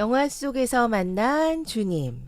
영화 속에서 만난 주님.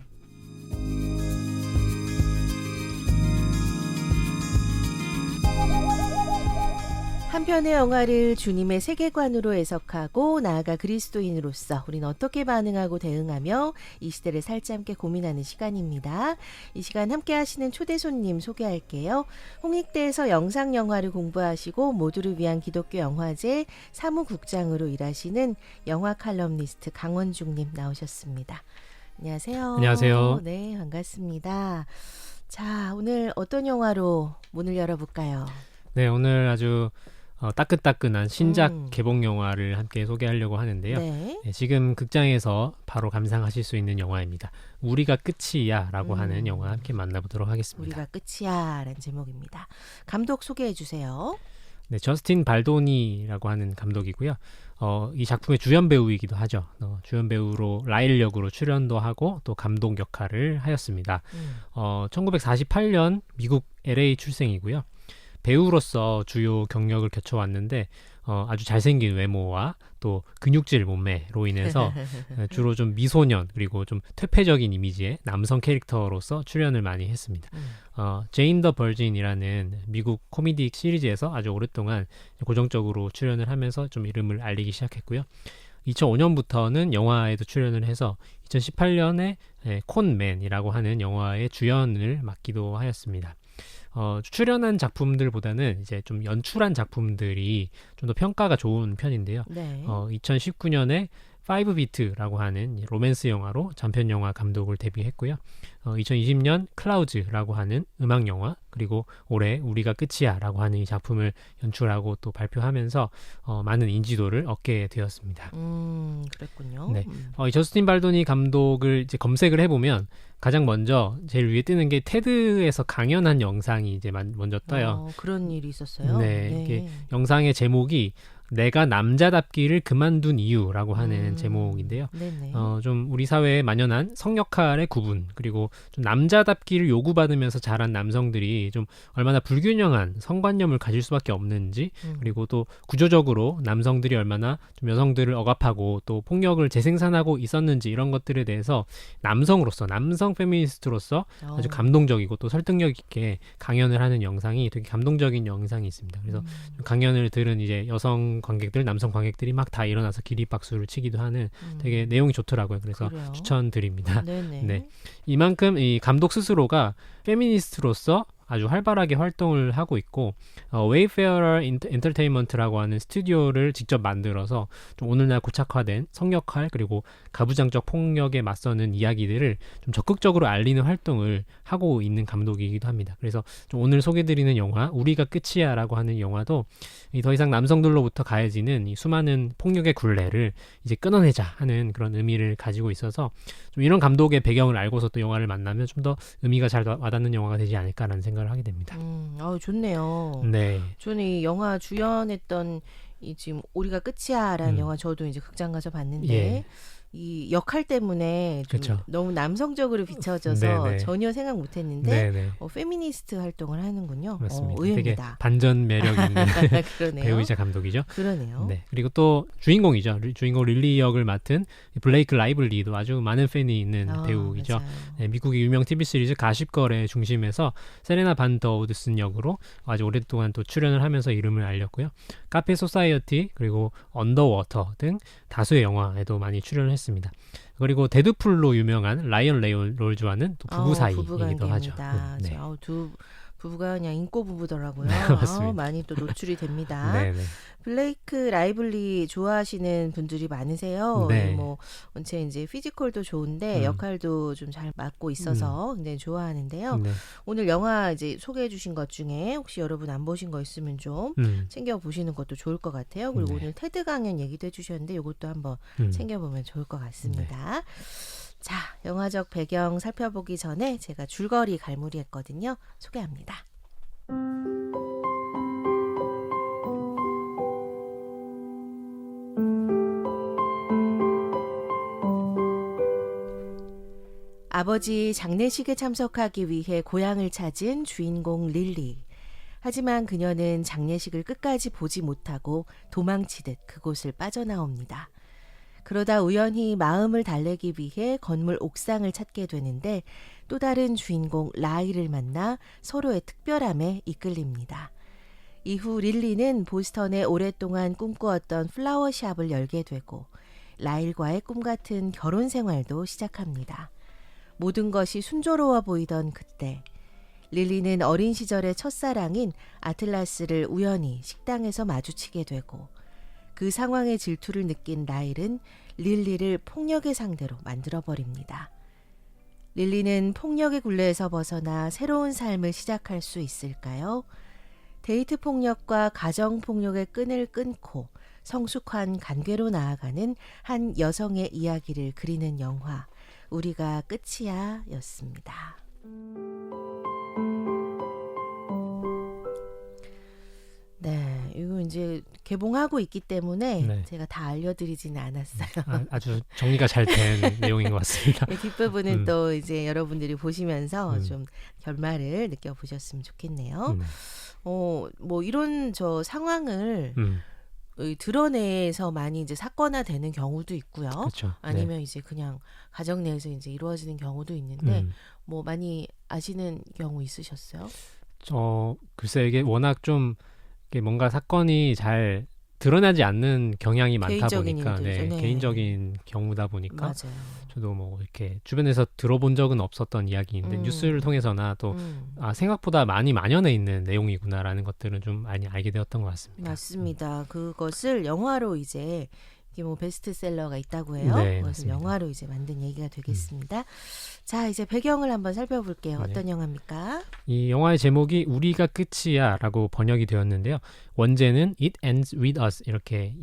한 편의 영화를 주님의 세계관으로 해석하고 나아가 그리스도인으로서 우리는 어떻게 반응하고 대응하며 이 시대를 살지 함께 고민하는 시간입니다. 이 시간 함께 하시는 초대 손님 소개할게요. 홍익대에서 영상영화를 공부하시고 모두를 위한 기독교 영화제 사무국장으로 일하시는 영화 칼럼니스트 강원중님 나오셨습니다. 안녕하세요. 안녕하세요. 네, 반갑습니다. 자, 오늘 어떤 영화로 문을 열어볼까요? 네, 오늘 아주 따끈따끈한 신작 개봉 영화를 함께 소개하려고 하는데요. 네. 네, 지금 극장에서 바로 감상하실 수 있는 영화입니다. 우리가 끝이야 라고 하는 영화 함께 만나보도록 하겠습니다. 우리가 끝이야 라는 제목입니다. 감독 소개해 주세요. 네, 저스틴 발도니라고 하는 감독이고요. 이 작품의 주연 배우이기도 하죠. 주연 배우로 라일 역으로 출연도 하고 또 감독 역할을 하였습니다. 1948년 미국 LA 출생이고요. 배우로서 주요 경력을 거쳐왔는데 아주 잘생긴 외모와 또 근육질 몸매로 인해서 주로 좀 미소년 그리고 좀 퇴폐적인 이미지의 남성 캐릭터로서 출연을 많이 했습니다. 제인 더 버진이라는 미국 코미디 시리즈에서 아주 오랫동안 고정적으로 출연을 하면서 좀 이름을 알리기 시작했고요. 2005년부터는 영화에도 출연을 해서 2018년에 콘맨이라고 하는 영화의 주연을 맡기도 하였습니다. 출연한 작품들보다는 이제 좀 연출한 작품들이 좀 더 평가가 좋은 편인데요. 네. 2019년에 5비트라고 하는 로맨스 영화로 장편 영화 감독을 데뷔했고요. 2020년 클라우즈라고 하는 음악 영화 그리고 올해 우리가 끝이야라고 하는 이 작품을 연출하고 또 발표하면서 많은 인지도를 얻게 되었습니다. 그랬군요. 네. 이 저스틴 발도니 감독을 이제 검색을 해보면 가장 먼저 제일 위에 뜨는 게 테드에서 강연한 영상이 이제 먼저 떠요. 그런 일이 있었어요? 네. 이게 영상의 제목이 내가 남자답기를 그만둔 이유라고 하는 제목인데요. 좀 우리 사회에 만연한 성역할의 구분 그리고 좀 남자답기를 요구받으면서 자란 남성들이 좀 얼마나 불균형한 성관념을 가질 수밖에 없는지 그리고 또 구조적으로 남성들이 얼마나 좀 여성들을 억압하고 또 폭력을 재생산하고 있었는지 이런 것들에 대해서 남성으로서 남성 페미니스트로서 아주 감동적이고 또 설득력 있게 강연을 하는 영상이 되게 감동적인 영상이 있습니다. 그래서 강연을 들은 이제 여성 관객들, 남성 관객들이 막 다 일어나서 기립박수를 치기도 하는 되게 내용이 좋더라고요. 그래서 그래요? 추천드립니다. 네네. 네. 이만큼 이 감독 스스로가 페미니스트로서 아주 활발하게 활동을 하고 있고 웨이페어러 엔터테인먼트라고 하는 스튜디오를 직접 만들어서 좀 오늘날 고착화된 성역할 그리고 가부장적 폭력에 맞서는 이야기들을 좀 적극적으로 알리는 활동을 하고 있는 감독이기도 합니다. 그래서 좀 오늘 소개드리는 영화 우리가 끝이야 라고 하는 영화도 더 이상 남성들로부터 가해지는 이 수많은 폭력의 굴레를 이제 끊어내자 하는 그런 의미를 가지고 있어서 좀 이런 감독의 배경을 알고서 또 영화를 만나면 좀 더 의미가 잘 와닿는 영화가 되지 않을까라는 생각을 하게 됩니다. 좋네요. 네. 저는 이 영화 주연했던 이 지금 우리가 끝이야라는 영화 저도 이제 극장 가서 봤는데 예. 이 역할 때문에 좀 그쵸. 너무 남성적으로 비춰져서 네네. 전혀 생각 못했는데 네네. 페미니스트 활동을 하는군요. 맞습니다. 의외입니다. 되게 반전 매력 있는 그러네요. 배우이자 감독이죠. 그러네요. 네. 그리고 또 주인공이죠. 주인공 릴리 역을 맡은 블레이크 라이블리도 아주 많은 팬이 있는 배우이죠. 네, 미국의 유명 TV 시리즈 가십걸의 중심에서 세레나 반더 우드슨 역으로 아주 오랫동안 또 출연을 하면서 이름을 알렸고요. 카페 소사이어티 그리고 언더워터 등 다수의 영화에도 많이 출연을 했습니다. 그리고 데드풀로 유명한 라이언 레놀즈와는 또 부부 사이이기도 하죠. 네. 두 부부가 그냥 인꼬 부부더라고요. 맞습니다. 많이 또 노출이 됩니다. 네네. 블레이크 라이블리 좋아하시는 분들이 많으세요. 네. 뭐 원체 이제 피지컬도 좋은데 역할도 좀 잘 맡고 있어서 굉장히 좋아하는데요. 네. 오늘 영화 이제 소개해 주신 것 중에 혹시 여러분 안 보신 거 있으면 좀 챙겨 보시는 것도 좋을 것 같아요. 그리고 네. 오늘 테드 강연 얘기도 해주셨는데 이것도 한번 챙겨보면 좋을 것 같습니다. 자, 영화적 배경 살펴보기 전에 제가 줄거리 갈무리했거든요. 소개합니다. 아버지 장례식에 참석하기 위해 고향을 찾은 주인공 릴리. 하지만 그녀는 장례식을 끝까지 보지 못하고 도망치듯 그곳을 빠져나옵니다. 그러다 우연히 마음을 달래기 위해 건물 옥상을 찾게 되는데 또 다른 주인공 라일을 만나 서로의 특별함에 이끌립니다. 이후 릴리는 보스턴에 오랫동안 꿈꾸었던 플라워샵을 열게 되고 라일과의 꿈같은 결혼 생활도 시작합니다. 모든 것이 순조로워 보이던 그때 릴리는 어린 시절의 첫사랑인 아틀라스를 우연히 식당에서 마주치게 되고 그 상황의 질투를 느낀 라일은 릴리를 폭력의 상대로 만들어버립니다. 릴리는 폭력의 굴레에서 벗어나 새로운 삶을 시작할 수 있을까요? 데이트 폭력과 가정 폭력의 끈을 끊고 성숙한 관계로 나아가는 한 여성의 이야기를 그리는 영화 우리가 끝이야 였습니다. 네, 이거 이제 개봉하고 있기 때문에 네. 제가 다 알려드리지는 않았어요. 아주 정리가 잘 된 내용인 것 같습니다. 네, 뒷부분은 또 이제 여러분들이 보시면서 음. 좀 결말을 느껴보셨으면 좋겠네요. 뭐 이런 저 상황을 드러내서 많이 이제 사건화되는 경우도 있고요. 그렇죠. 아니면 이제 그냥 가정 내에서 이제 이루어지는 경우도 있는데 뭐 많이 아시는 경우 있으셨어요? 글쎄 이게 워낙 좀 이게 뭔가 사건이 잘 드러나지 않는 경향이 많다 개인적인 보니까 일들이죠. 네. 개인적인 경우다 보니까 맞아요. 저도 뭐 이렇게 주변에서 들어본 적은 없었던 이야기인데 뉴스를 통해서나 또 생각보다 많이 만연해 있는 내용이구나라는 것들은 좀 많이 알게 되었던 것 같습니다. 맞습니다. 그것을 영화로 이제 이게 뭐 베스트셀러가 있다고 해요. 네, 그것을 맞습니다. 영화로 이제 만든 얘기가 되겠습니다. 자, 이제 배경을 한번 살펴볼게요. 네. 어떤 영화입니까? 이 영화의 제목이 우리가 끝이야 라고 번역이 되었는데요. 원제는 It ends with us 이렇게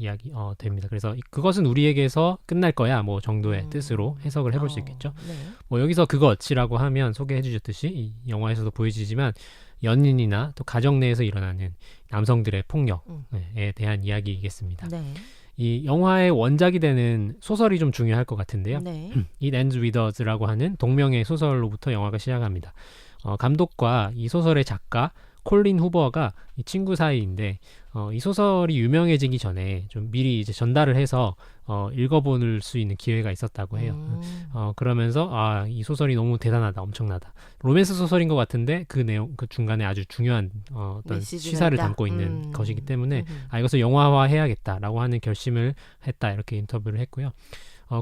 됩니다. 그래서 그것은 우리에게서 끝날 거야 뭐 정도의 뜻으로 해석을 해볼 수 있겠죠. 네. 뭐 여기서 그것이라고 하면 소개해 주셨듯이 이 영화에서도 보여지지만 연인이나 또 가정 내에서 일어나는 남성들의 폭력에 대한 이야기이겠습니다. 네. 이 영화의 원작이 되는 소설이 좀 중요할 것 같은데요. 네. It ends with us라고 하는 동명의 소설로부터 영화가 시작합니다. 감독과 이 소설의 작가 콜린 후버가 이 친구 사이인데 이 소설이 유명해지기 전에 좀 미리 이제 전달을 해서 읽어볼 수 있는 기회가 있었다고 해요. 그러면서 이 소설이 너무 대단하다, 엄청나다. 로맨스 소설인 것 같은데 그 내용, 그 중간에 아주 중요한 어떤 시사를 있다. 담고 있는 것이기 때문에 이것을 영화화해야겠다라고 하는 결심을 했다 이렇게 인터뷰를 했고요.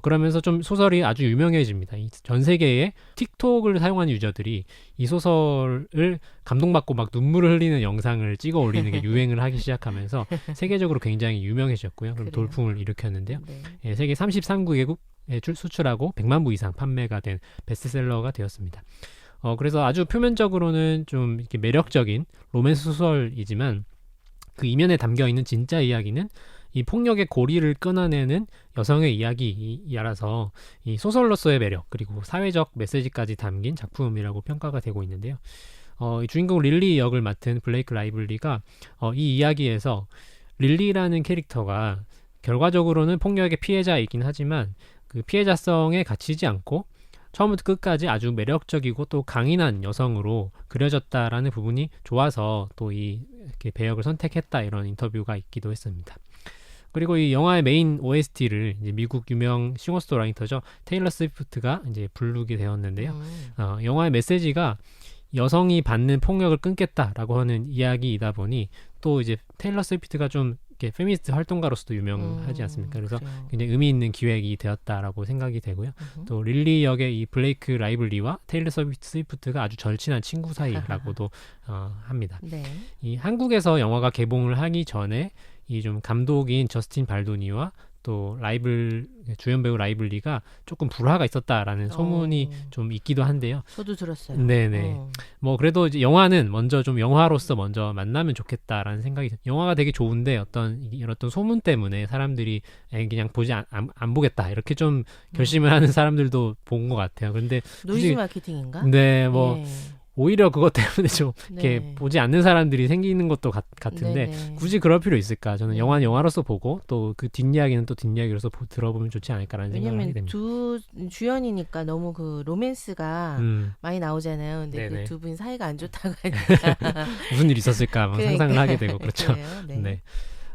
그러면서 좀 소설이 아주 유명해집니다. 전 세계에 틱톡을 사용하는 유저들이 이 소설을 감동받고 막 눈물을 흘리는 영상을 찍어 올리는 게 유행을 하기 시작하면서 세계적으로 굉장히 유명해졌고요. 그럼 그래요? 돌풍을 일으켰는데요. 네. 예, 세계 33개국에 수출하고 100만 부 이상 판매가 된 베스트셀러가 되었습니다. 그래서 아주 표면적으로는 좀 이렇게 매력적인 로맨스 소설이지만 그 이면에 담겨 있는 진짜 이야기는 이 폭력의 고리를 끊어내는 여성의 이야기라서 이 소설로서의 매력 그리고 사회적 메시지까지 담긴 작품이라고 평가가 되고 있는데요. 이 주인공 릴리 역을 맡은 블레이크 라이블리가 이 이야기에서 릴리라는 캐릭터가 결과적으로는 폭력의 피해자이긴 하지만 그 피해자성에 갇히지 않고 처음부터 끝까지 아주 매력적이고 또 강인한 여성으로 그려졌다라는 부분이 좋아서 또 이렇게 배역을 선택했다 이런 인터뷰가 있기도 했습니다. 그리고 이 영화의 메인 OST를 이제 미국 유명 싱어송라이터죠 테일러 스위프트가 이제 부르게 되었는데요. 영화의 메시지가 여성이 받는 폭력을 끊겠다라고 하는 이야기이다 보니 또 이제 테일러 스위프트가 좀 이렇게 페미니스트 활동가로서도 유명하지 않습니까? 그래서 그래요. 굉장히 의미 있는 기획이 되었다라고 생각이 되고요. 또 릴리 역의 이 블레이크 라이블리와 테일러 스위프트가 아주 절친한 친구 사이라고도 합니다. 네. 이 한국에서 영화가 개봉을 하기 전에 이 좀 감독인 저스틴 발도니와 또 주연 배우 라이블리가 조금 불화가 있었다라는 소문이 좀 있기도 한데요. 저도 들었어요. 네네. 뭐 그래도 이제 영화는 먼저 좀 영화로서 먼저 만나면 좋겠다라는 생각이 영화가 되게 좋은데 이런 어떤 소문 때문에 사람들이 그냥 안 보겠다 이렇게 좀 결심을 하는 사람들도 본 것 같아요. 근데 노이즈 마케팅인가? 네, 뭐 네. 오히려 그것 때문에 좀 이렇게 네. 보지 않는 사람들이 생기는 것도 같은데 네네. 굳이 그럴 필요 있을까? 저는 네. 영화는 영화로서 보고 또 그 뒷이야기는 또 뒷이야기로서 들어보면 좋지 않을까라는 생각을 하게 왜냐면 됩니다. 두 주연이니까 너무 그 로맨스가 많이 나오잖아요. 근데 네네. 그 두 분 사이가 안 좋다고 하니까 무슨 일이 있었을까 막 그러니까. 상상을 하게 되고 그렇죠. 그래요? 네. 네.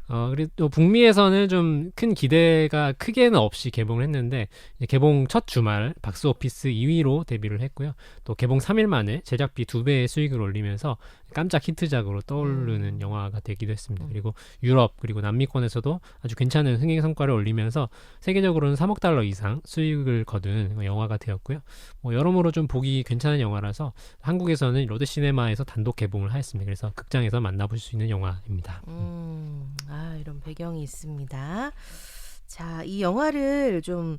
그리고 또 북미에서는 좀 큰 기대가 크게는 없이 개봉을 했는데 이제 개봉 첫 주말 박스오피스 2위로 데뷔를 했고요. 또 개봉 3일 만에 제작비 2배의 수익을 올리면서 깜짝 히트작으로 떠오르는 영화가 되기도 했습니다. 그리고 유럽 그리고 남미권에서도 아주 괜찮은 흥행 성과를 올리면서 세계적으로는 3억 달러 이상 수익을 거둔 영화가 되었고요. 여러모로 좀 보기 괜찮은 영화라서 한국에서는 롯데시네마에서 단독 개봉을 하였습니다. 그래서 극장에서 만나볼 수 있는 영화입니다. 이런 배경이 있습니다. 자, 이 영화를 좀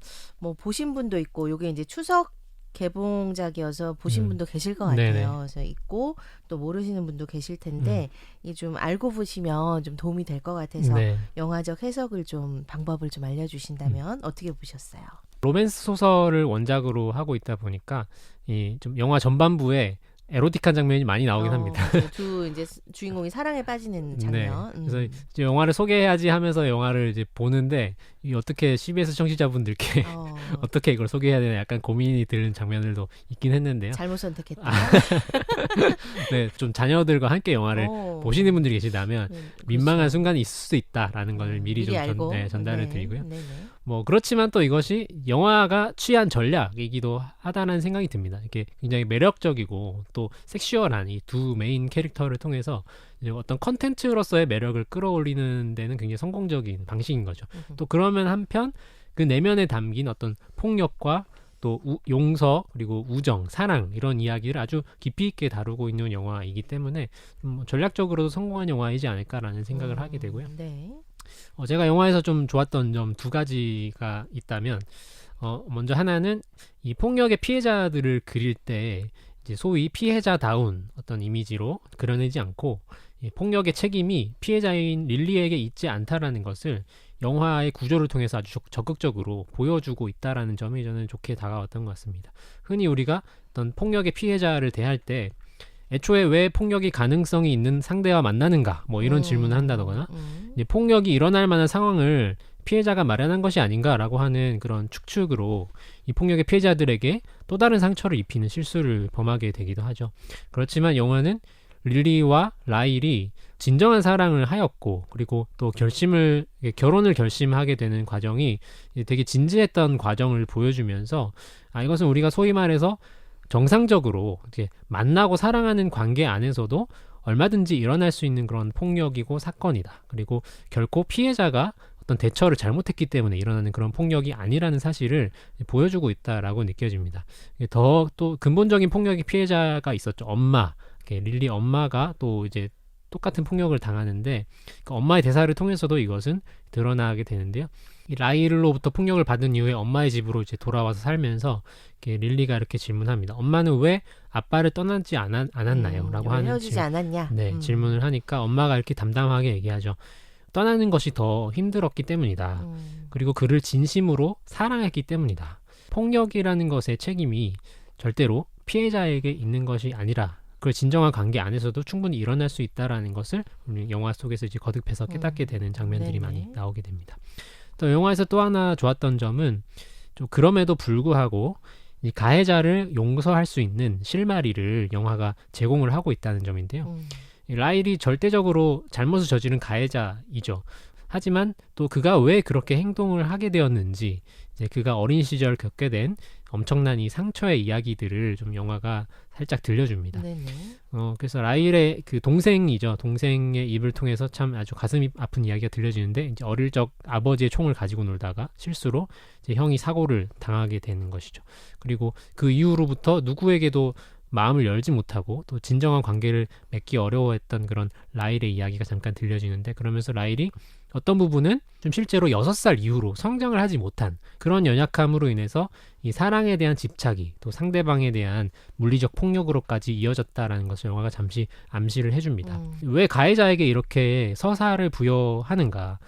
보신 분도 있고, 요게 이제 추석 개봉작이어서 보신 분도 계실 것 같아요. 네네. 그래서 있고 또 모르시는 분도 계실 텐데 이 좀 알고 보시면 좀 도움이 될 것 같아서 네. 영화적 해석을 좀 방법을 좀 알려주신다면 어떻게 보셨어요? 로맨스 소설을 원작으로 하고 있다 보니까 이 좀 영화 전반부에 에로틱한 장면이 많이 나오긴 합니다. 두 이제 주인공이 사랑에 빠지는 장면. 네. 그래서 이제 영화를 소개해야지 하면서 영화를 이제 보는데 이 어떻게 CBS 청취자분들께 어떻게 이걸 소개해야 되나 약간 고민이 드는 장면들도 있긴 했는데요. 잘못 선택했다. 네, 좀 자녀들과 함께 영화를 보시는 분들이 계시다면 민망한 그렇죠. 순간이 있을 수도 있다라는 걸 미리 좀 알고. 전달을 드리고요. 네네. 그렇지만 또 이것이 영화가 취한 전략이기도 하다는 생각이 듭니다. 이게 굉장히 매력적이고 또 섹슈얼한 이 두 메인 캐릭터를 통해서 이제 어떤 컨텐츠로서의 매력을 끌어올리는 데는 굉장히 성공적인 방식인 거죠. 또 그러면 한편 그 내면에 담긴 어떤 폭력과 또 용서 그리고 우정, 사랑 이런 이야기를 아주 깊이 있게 다루고 있는 영화이기 때문에 전략적으로도 성공한 영화이지 않을까라는 생각을 하게 되고요. 네. 제가 영화에서 좀 좋았던 점 두 가지가 있다면 먼저 하나는 이 폭력의 피해자들을 그릴 때 이제 소위 피해자다운 어떤 이미지로 그려내지 않고 이 폭력의 책임이 피해자인 릴리에게 있지 않다라는 것을 영화의 구조를 통해서 아주 적극적으로 보여주고 있다라는 점이 저는 좋게 다가왔던 것 같습니다. 흔히 우리가 어떤 폭력의 피해자를 대할 때 애초에 왜 폭력이 가능성이 있는 상대와 만나는가 이런 질문을 한다거나 이제 폭력이 일어날 만한 상황을 피해자가 마련한 것이 아닌가라고 하는 그런 추측으로 이 폭력의 피해자들에게 또 다른 상처를 입히는 실수를 범하게 되기도 하죠. 그렇지만 영화는 릴리와 라일이 진정한 사랑을 하였고 그리고 또 결혼을 결심하게 되는 과정이 되게 진지했던 과정을 보여주면서 이것은 우리가 소위 말해서 정상적으로 이제 만나고 사랑하는 관계 안에서도 얼마든지 일어날 수 있는 그런 폭력이고 사건이다. 그리고 결코 피해자가 어떤 대처를 잘못했기 때문에 일어나는 그런 폭력이 아니라는 사실을 보여주고 있다라고 느껴집니다. 더 또 근본적인 폭력의 피해자가 있었죠. 엄마. 릴리 엄마가 또 이제 똑같은 폭력을 당하는데 그 엄마의 대사를 통해서도 이것은 드러나게 되는데요. 이 라일로부터 폭력을 받은 이후에 엄마의 집으로 이제 돌아와서 살면서 릴리가 이렇게 질문합니다. 엄마는 왜 아빠를 떠나지 않았나요? 라고 하는 헤어지지 않았냐? 질문을 하니까 엄마가 이렇게 담담하게 얘기하죠. 떠나는 것이 더 힘들었기 때문이다. 그리고 그를 진심으로 사랑했기 때문이다. 폭력이라는 것의 책임이 절대로 피해자에게 있는 것이 아니라 그 진정한 관계 안에서도 충분히 일어날 수 있다라는 것을 우리 영화 속에서 이제 거듭해서 깨닫게 되는 장면들이 많이 나오게 됩니다. 또 영화에서 또 하나 좋았던 점은 좀 그럼에도 불구하고 이 가해자를 용서할 수 있는 실마리를 영화가 제공을 하고 있다는 점인데요. 이 라일이 절대적으로 잘못을 저지른 가해자이죠. 하지만 또 그가 왜 그렇게 행동을 하게 되었는지 이제 그가 어린 시절 겪게 된 엄청난 이 상처의 이야기들을 좀 영화가 살짝 들려줍니다. 그래서 라일의 그 동생이죠. 동생의 입을 통해서 참 아주 가슴이 아픈 이야기가 들려지는데 이제 어릴 적 아버지의 총을 가지고 놀다가 실수로 이제 형이 사고를 당하게 되는 것이죠. 그리고 그 이후로부터 누구에게도 마음을 열지 못하고 또 진정한 관계를 맺기 어려워했던 그런 라일의 이야기가 잠깐 들려지는데 그러면서 라일이 어떤 부분은 좀 실제로 6살 이후로 성장을 하지 못한 그런 연약함으로 인해서 이 사랑에 대한 집착이 또 상대방에 대한 물리적 폭력으로까지 이어졌다라는 것을 영화가 잠시 암시를 해줍니다. 왜 가해자에게 이렇게 서사를 부여하는가?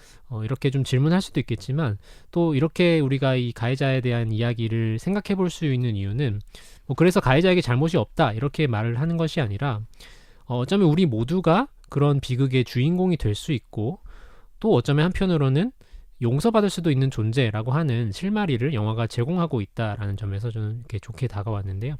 이렇게 좀 질문할 수도 있겠지만 또 이렇게 우리가 이 가해자에 대한 이야기를 생각해 볼 수 있는 이유는 그래서 가해자에게 잘못이 없다 이렇게 말을 하는 것이 아니라 어쩌면 우리 모두가 그런 비극의 주인공이 될 수 있고 또 어쩌면 한편으로는 용서받을 수도 있는 존재라고 하는 실마리를 영화가 제공하고 있다라는 점에서 저는 이렇게 좋게 다가왔는데요.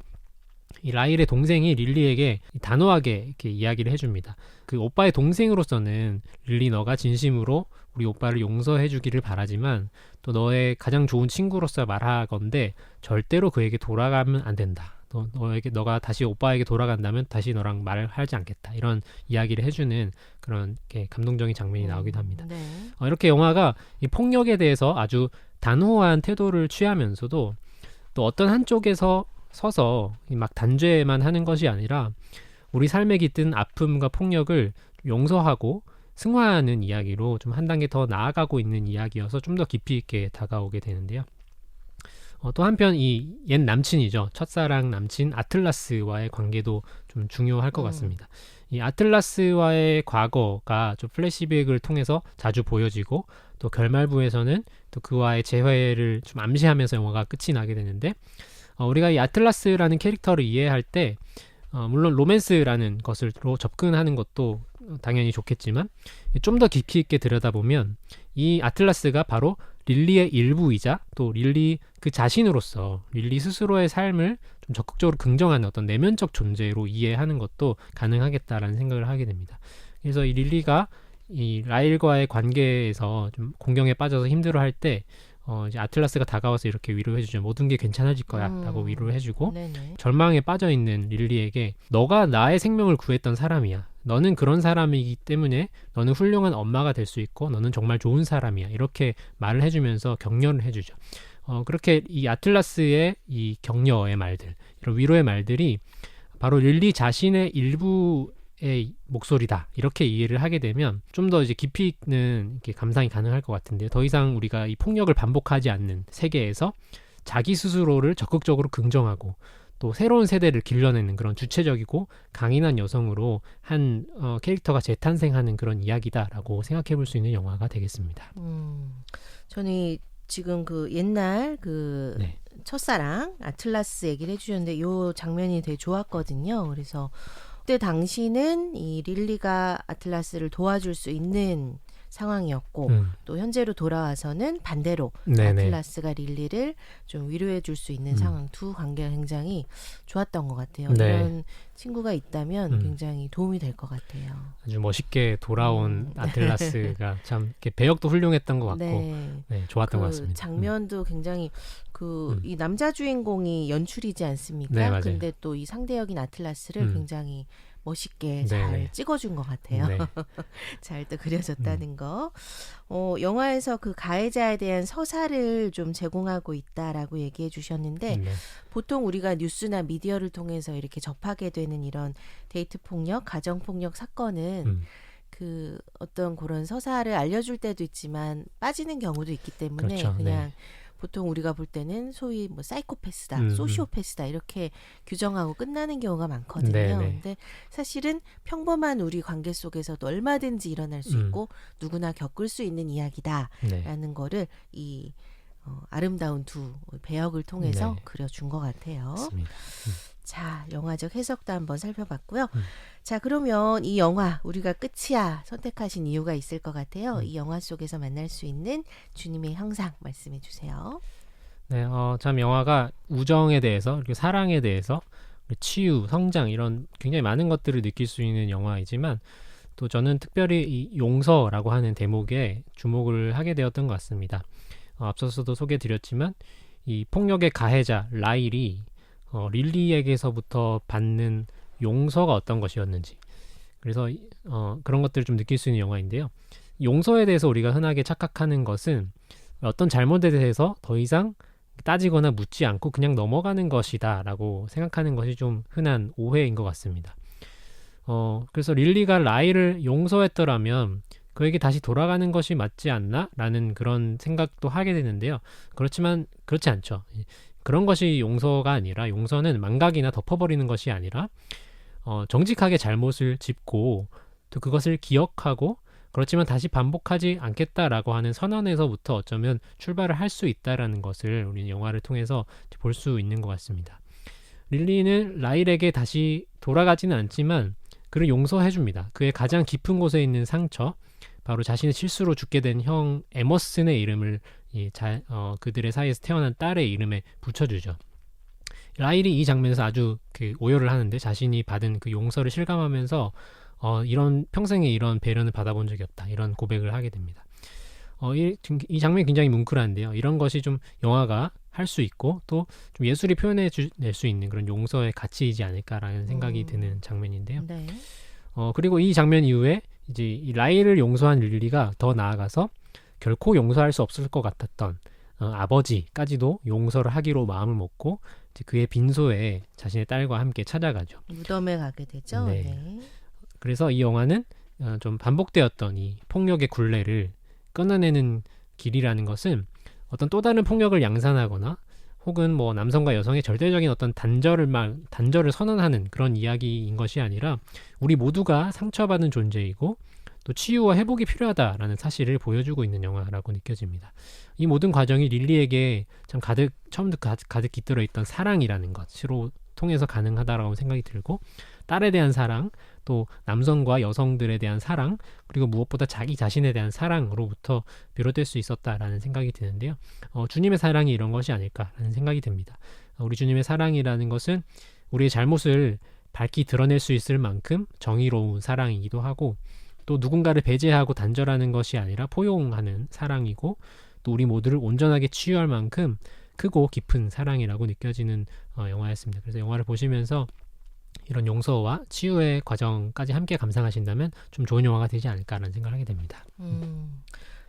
이 라일의 동생이 릴리에게 단호하게 이렇게 이야기를 해줍니다. 그 오빠의 동생으로서는 릴리 너가 진심으로 우리 오빠를 용서해 주기를 바라지만 또 너의 가장 좋은 친구로서 말하건대 절대로 그에게 돌아가면 안 된다. 너가 다시 오빠에게 돌아간다면 다시 너랑 말을 하지 않겠다. 이런 이야기를 해주는 그런 감동적인 장면이 나오기도 합니다. 네. 이렇게 영화가 이 폭력에 대해서 아주 단호한 태도를 취하면서도 또 어떤 한쪽에서 서서 막 단죄만 하는 것이 아니라 우리 삶에 깃든 아픔과 폭력을 용서하고 승화하는 이야기로 좀 한 단계 더 나아가고 있는 이야기여서 좀 더 깊이 있게 다가오게 되는데요. 또 한편 이 옛 남친이죠. 첫사랑 남친 아틀라스와의 관계도 좀 중요할 것 같습니다. 이 아틀라스와의 과거가 좀 플래시백을 통해서 자주 보여지고 또 결말부에서는 또 그와의 재회를 좀 암시하면서 영화가 끝이 나게 되는데 우리가 이 아틀라스라는 캐릭터를 이해할 때 물론 로맨스라는 것으로 접근하는 것도 당연히 좋겠지만 좀 더 깊이 있게 들여다보면 이 아틀라스가 바로 릴리의 일부이자 또 릴리 그 자신으로서 릴리 스스로의 삶을 좀 적극적으로 긍정하는 어떤 내면적 존재로 이해하는 것도 가능하겠다라는 생각을 하게 됩니다. 그래서 이 릴리가 이 라일과의 관계에서 좀 공경에 빠져서 힘들어할 때 이제 아틀라스가 다가와서 이렇게 위로해주죠. 모든 게 괜찮아질 거야 라고 위로를 해주고 네네. 절망에 빠져있는 릴리에게 너가 나의 생명을 구했던 사람이야. 너는 그런 사람이기 때문에 너는 훌륭한 엄마가 될 수 있고 너는 정말 좋은 사람이야. 이렇게 말을 해주면서 격려를 해주죠. 그렇게 이 아틀라스의 이 격려의 말들, 이런 위로의 말들이 바로 릴리 자신의 일부의 목소리다. 이렇게 이해를 하게 되면 좀 더 이제 깊이 있는 이렇게 감상이 가능할 것 같은데 더 이상 우리가 이 폭력을 반복하지 않는 세계에서 자기 스스로를 적극적으로 긍정하고 또 새로운 세대를 길러내는 그런 주체적이고 강인한 여성으로 한 캐릭터가 재탄생하는 그런 이야기다라고 생각해 볼 수 있는 영화가 되겠습니다. 저는 지금 그 옛날 그 네. 첫사랑 아틀라스 얘기를 해주셨는데 이 장면이 되게 좋았거든요. 그래서 그때 당시는 이 릴리가 아틀라스를 도와줄 수 있는 상황이었고 또 현재로 돌아와서는 반대로 네네. 아틀라스가 릴리를 좀 위로해 줄 수 있는 상황, 두 관계가 굉장히 좋았던 것 같아요. 네. 이런 친구가 있다면 굉장히 도움이 될 것 같아요. 아주 멋있게 돌아온 아틀라스가 참 이렇게 배역도 훌륭했던 것 같고 네, 좋았던 것 같습니다. 장면도 굉장히 이 남자 주인공이 연출이지 않습니까? 네, 맞아요. 근데 또 이 상대 역인 아틀라스를 굉장히 멋있게 잘 네네. 찍어준 것 같아요. 네. 잘 또 그려졌다는 거. 영화에서 그 가해자에 대한 서사를 좀 제공하고 있다라고 얘기해 주셨는데 네. 보통 우리가 뉴스나 미디어를 통해서 이렇게 접하게 되는 이런 데이트 폭력, 가정 폭력 사건은 그 어떤 그런 서사를 알려줄 때도 있지만 빠지는 경우도 있기 때문에 그렇죠. 그냥 네. 보통 우리가 볼 때는 소위 뭐 사이코패스다, 소시오패스다 이렇게 규정하고 끝나는 경우가 많거든요. 네네. 근데 사실은 평범한 우리 관계 속에서도 얼마든지 일어날 수 있고 누구나 겪을 수 있는 이야기다라는 네. 거를 이 아름다운 두 배역을 통해서 네. 그려준 것 같아요. 맞습니다. 자, 영화적 해석도 한번 살펴봤고요. 자, 그러면 이 영화 우리가 끝이야 선택하신 이유가 있을 것 같아요. 이 영화 속에서 만날 수 있는 주님의 형상 말씀해 주세요. 네, 참 영화가 우정에 대해서 그리고 사랑에 대해서 치유, 성장 이런 굉장히 많은 것들을 느낄 수 있는 영화이지만 또 저는 특별히 이 용서라고 하는 대목에 주목을 하게 되었던 것 같습니다. 앞서서도 소개드렸지만 이 폭력의 가해자 라일이 릴리에게서부터 받는 용서가 어떤 것이었는지 그래서 그런 것들을 좀 느낄 수 있는 영화인데요. 용서에 대해서 우리가 흔하게 착각하는 것은 어떤 잘못에 대해서 더 이상 따지거나 묻지 않고 그냥 넘어가는 것이다 라고 생각하는 것이 좀 흔한 오해인 것 같습니다. 그래서 릴리가 라일을 용서했더라면 그에게 다시 돌아가는 것이 맞지 않나? 라는 그런 생각도 하게 되는데요. 그렇지만 그렇지 않죠. 그런 것이 용서가 아니라 용서는 망각이나 덮어버리는 것이 아니라 정직하게 잘못을 짚고 또 그것을 기억하고 그렇지만 다시 반복하지 않겠다라고 하는 선언에서부터 어쩌면 출발을 할 수 있다라는 것을 우리는 영화를 통해서 볼 수 있는 것 같습니다. 릴리는 라일에게 다시 돌아가지는 않지만 그를 용서해줍니다. 그의 가장 깊은 곳에 있는 상처, 바로 자신의 실수로 죽게 된 형 에머슨의 이름을 그들의 사이에서 태어난 딸의 이름에 붙여주죠. 라일이 이 장면에서 아주 그 오열을 하는데 자신이 받은 그 용서를 실감하면서 이런 평생에 이런 배려는 받아본 적이 없다 이런 고백을 하게 됩니다. 이 장면이 굉장히 뭉클한데요. 이런 것이 좀 영화가 할 수 있고 또 좀 예술이 표현해낼 수 있는 그런 용서의 가치이지 않을까라는 생각이 드는 장면인데요. 네. 그리고 이 장면 이후에 이제 이 라일을 용서한 릴리가 더 나아가서 결코 용서할 수 없을 것 같았던 아버지까지도 용서를 하기로 마음을 먹고 이제 그의 빈소에 자신의 딸과 함께 찾아가죠. 무덤에 가게 되죠. 네. 네. 그래서 이 영화는 좀 반복되었던 이 폭력의 굴레를 끊어내는 길이라는 것은 어떤 또 다른 폭력을 양산하거나 혹은 뭐 남성과 여성의 절대적인 어떤 단절을 선언하는 그런 이야기인 것이 아니라 우리 모두가 상처받은 존재이고 또 치유와 회복이 필요하다라는 사실을 보여주고 있는 영화라고 느껴집니다. 이 모든 과정이 릴리에게 참 처음부터 가득 깃들어 있던 사랑이라는 것으로 통해서 가능하다라고 생각이 들고 딸에 대한 사랑, 또 남성과 여성들에 대한 사랑, 그리고 무엇보다 자기 자신에 대한 사랑으로부터 비롯될 수 있었다라는 생각이 드는데요. 주님의 사랑이 이런 것이 아닐까라는 생각이 듭니다. 우리 주님의 사랑이라는 것은 우리의 잘못을 밝히 드러낼 수 있을 만큼 정의로운 사랑이기도 하고 또 누군가를 배제하고 단절하는 것이 아니라 포용하는 사랑이고 또 우리 모두를 온전하게 치유할 만큼 크고 깊은 사랑이라고 느껴지는 영화였습니다. 그래서 영화를 보시면서 이런 용서와 치유의 과정까지 함께 감상하신다면 좀 좋은 영화가 되지 않을까라는 생각을 하게 됩니다.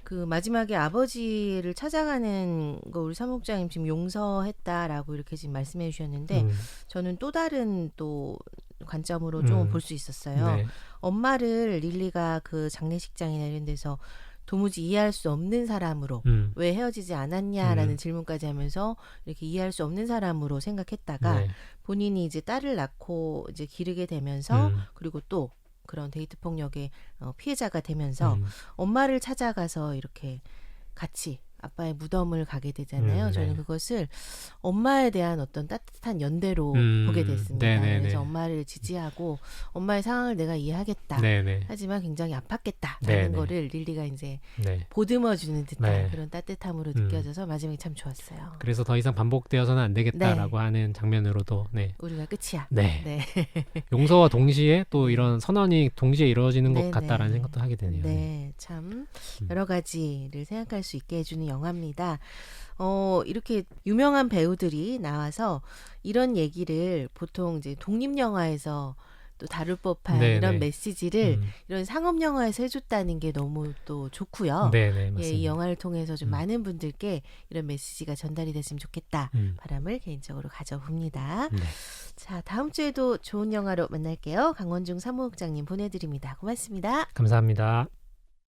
그 마지막에 아버지를 찾아가는 거 우리 사무국장님 지금 용서했다라고 이렇게 지금 말씀해 주셨는데 저는 또 다른 또 관점으로 좀 볼 수 있었어요. 네. 엄마를 릴리가 그 장례식장이나 이런 데서 도무지 이해할 수 없는 사람으로 왜 헤어지지 않았냐라는 질문까지 하면서 이렇게 이해할 수 없는 사람으로 생각했다가 네. 본인이 이제 딸을 낳고 이제 기르게 되면서 그리고 또 그런 데이트 폭력의 피해자가 되면서 엄마를 찾아가서 이렇게 같이 아빠의 무덤을 가게 되잖아요. 네. 저는 그것을 엄마에 대한 어떤 따뜻한 연대로 보게 됐습니다. 네네네. 그래서 엄마를 지지하고 엄마의 상황을 내가 이해하겠다. 네네. 하지만 굉장히 아팠겠다라는 네네. 거를 릴리가 이제 네. 보듬어주는 듯한 네. 그런 따뜻함으로 느껴져서 마지막에 참 좋았어요. 그래서 더 이상 반복되어서는 안 되겠다라고 하는 장면으로도 우리가 끝이야. 네. 네. 용서와 동시에 또 이런 선언이 동시에 이루어지는 것 네네. 같다라는 생각도 하게 되네요. 네, 참 여러 가지를 생각할 수 있게 해주는 영화입니다. 이렇게 유명한 배우들이 나와서 이런 얘기를 보통 이제 독립 영화에서 또 다룰 법한 네네. 이런 메시지를 이런 상업 영화에서 해줬다는 게 너무 또 좋고요. 네네, 맞습니다. 이 영화를 통해서 좀 많은 분들께 이런 메시지가 전달이 됐으면 좋겠다 바람을 개인적으로 가져봅니다. 네. 자, 다음 주에도 좋은 영화로 만날게요. 강원중 사무국장님 보내드립니다. 고맙습니다. 감사합니다.